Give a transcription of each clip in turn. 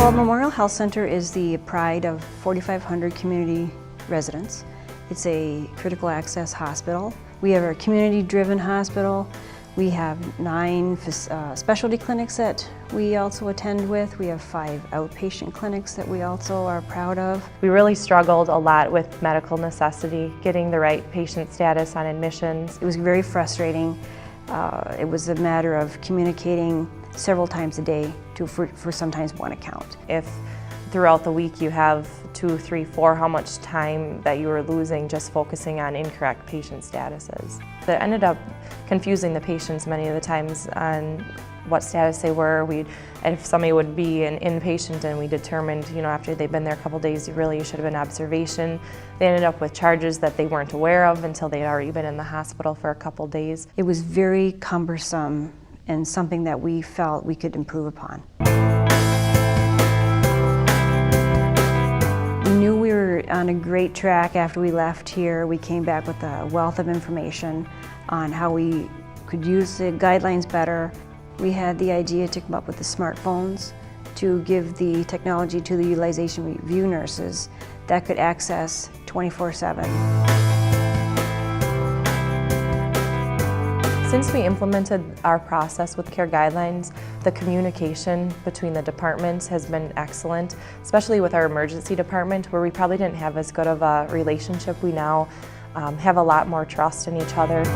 Well, Memorial Health Center is the pride of 4,500 community residents. It's a critical access hospital. We have a community-driven hospital. We have 9 specialty clinics that we also attend with. We have 5 outpatient clinics that we also are proud of. We really struggled a lot with medical necessity, getting the right patient status on admissions. It was very frustrating. It was a matter of communicating several times a day for sometimes one account. If throughout the week you have 2, 3, 4, how much time that you were losing just focusing on incorrect patient statuses. That ended up confusing the patients many of the times on what status they were. And if somebody would be an inpatient and we determined, after they'd been there a couple days, you should have been observation, they ended up with charges that they weren't aware of until they'd already been in the hospital for a couple days. It was very cumbersome and something that we felt we could improve upon. We knew we were on a great track after we left here. We came back with a wealth of information on how we could use the guidelines better. We had the idea to come up with the smartphones to give the technology to the utilization review nurses that could access 24/7. Since we implemented our process with care guidelines, the communication between the departments has been excellent, especially with our emergency department where we probably didn't have as good of a relationship. We now have a lot more trust in each other. It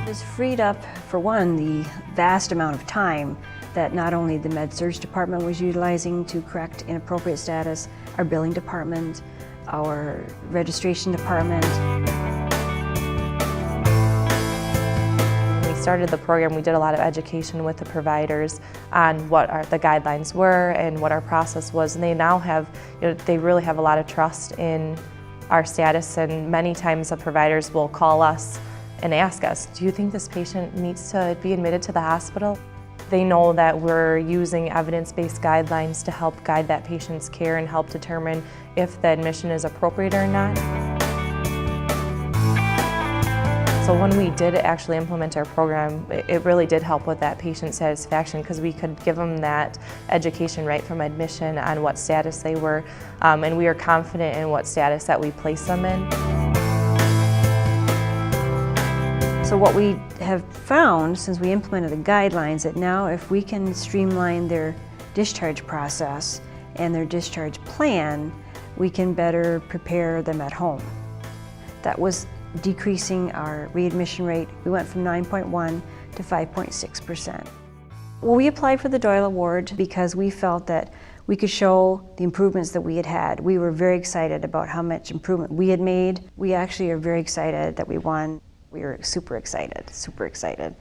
has freed up, for one, the vast amount of time that not only the med-surg department was utilizing to correct inappropriate status, our billing department, our registration department. When we started the program, we did a lot of education with the providers on what the guidelines were and what our process was, and they now have, they really have a lot of trust in our status, and many times the providers will call us and ask us, do you think this patient needs to be admitted to the hospital? They know that we're using evidence-based guidelines to help guide that patient's care and help determine if the admission is appropriate or not. So when we did actually implement our program, it really did help with that patient satisfaction because we could give them that education right from admission on what status they were, and we are confident in what status that we place them in. So what we have found since we implemented the guidelines, that now if we can streamline their discharge process and their discharge plan, we can better prepare them at home. That was decreasing our readmission rate. We went from 9.1 to 5.6%. Well, we applied for the Doyle Award because we felt that we could show the improvements that we had had. We were very excited about how much improvement we had made. We actually are very excited that we won. We were super excited, super excited.